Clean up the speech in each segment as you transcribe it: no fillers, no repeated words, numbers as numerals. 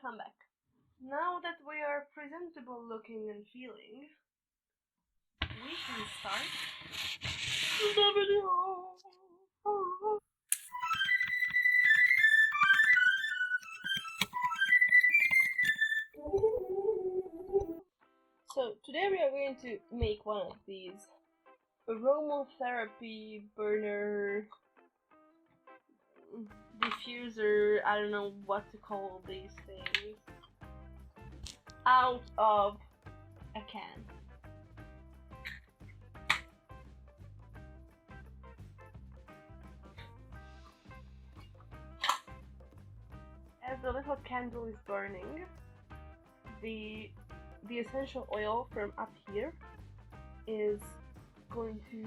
welcome back. Now that we are presentable looking and feeling, we can start the video. So today we are going to make one of these aromatherapy burner diffuser, I don't know what to call these things, out of a can. As the little candle is burning, the essential oil from up here is going to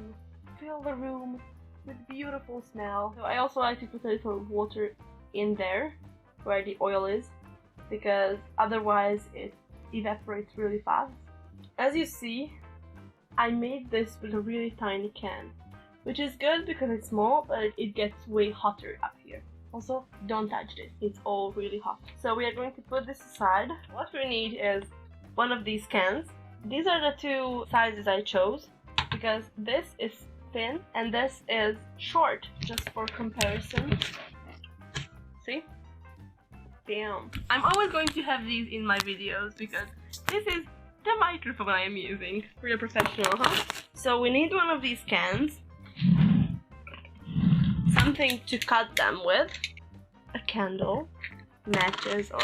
fill the room with beautiful smell. So I also like to put a little water in there where the oil is, because otherwise it evaporates really fast. As you see, I made this with a really tiny can, which is good because it's small, but it gets way hotter up here. Also, don't touch this, it's all really hot. So we are going to put this aside. What we need is one of these cans. These are the two sizes I chose, because this is thin and this is short, just for comparison. See? Damn. I'm always going to have these in my videos because this is the microphone I am using. Real professional, huh? So we need one of these cans, something to cut them with, a candle, matches, or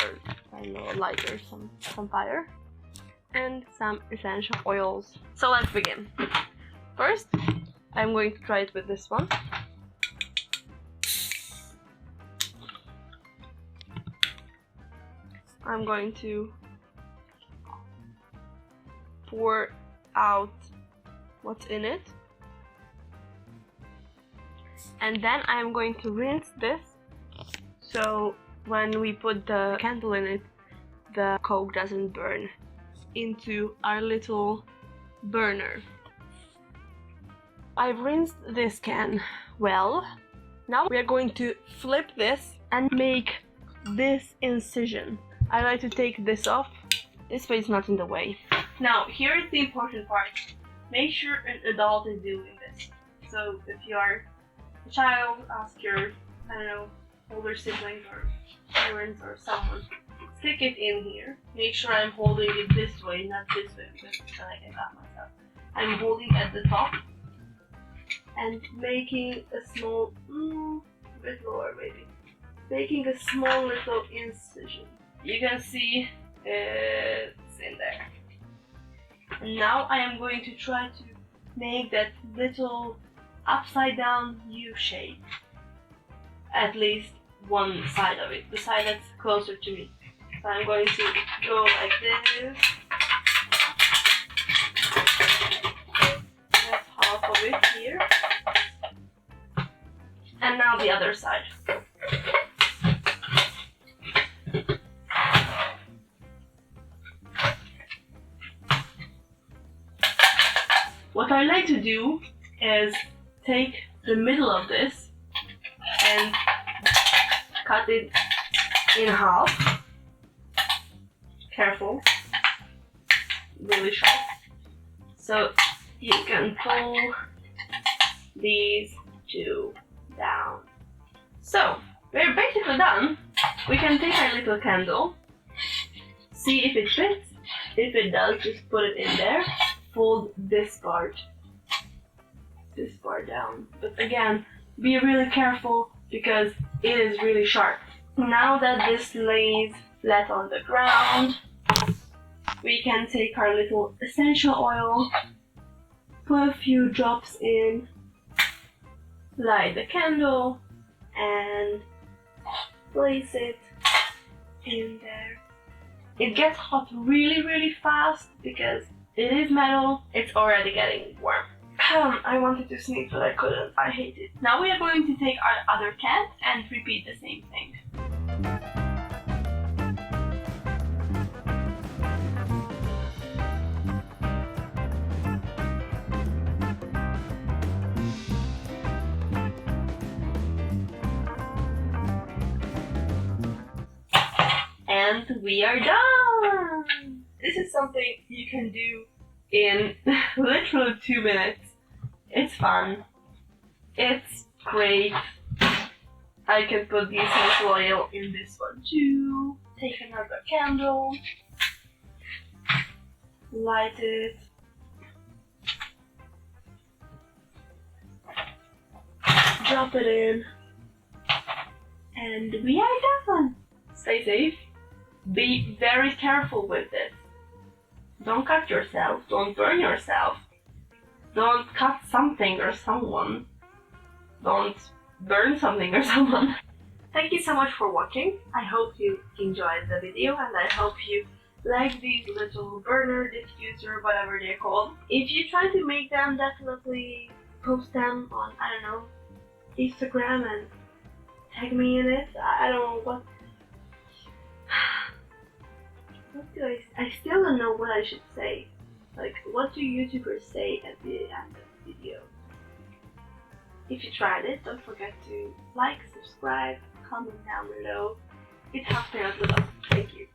I don't know, a lighter, some fire, and some essential oils. So let's begin. First, I'm going to try it with this one. I'm going to pour out what's in it, and then I'm going to rinse this, so when we put the candle in it, the coke doesn't burn into our little burner. I've rinsed this can well. Now we are going to flip this and make this incision. I like to take this off, this way it's not in the way. Now here is the important part. Make sure an adult is doing this. So if you are a child, ask your, I don't know, older siblings or parents or someone. Stick it in here. Make sure I'm holding it this way, not this way, because then I can cut myself. I'm holding at the top and making a small, a bit lower maybe, making a small little incision. You can see it's in there. Now I am going to try to make that little upside down U shape, at least one side of it, the side that's closer to me. So I'm going to go like this. That's half of it here. And now the other side. What I like to do is take the middle of this and cut it in half. Careful, really sharp. So you can pull these two down. So we're basically done. We can take our little candle, see if it fits. If it does, just put it in there. Fold this part down. But again, be really careful because it is really sharp. Now that this lays flat on the ground, we can take our little essential oil, put a few drops in, light the candle, and place it in there. It gets hot really fast because it is metal, it's already getting warm. I wanted to sneeze but I couldn't, I hate it. Now we are going to take our other can and repeat the same thing. And we are done! This is something you can do In literally 2 minutes. It's fun. It's great. I can put the essential oil in this one too. Take another candle. Light it. Drop it in. And we are done. Stay safe. Be very careful with it. Don't cut yourself. Don't burn yourself. Don't cut something or someone. Don't burn something or someone. Thank you so much for watching. I hope you enjoyed the video and I hope you like these little burner, diffuser, whatever they're called. If you try to make them, definitely post them on, I don't know, Instagram and tag me in it. I don't know what do I still don't know what I should say. Like, what do YouTubers say at the end of the video? If you tried it, don't forget to like, subscribe, comment down below. It helps me out a lot. Thank you.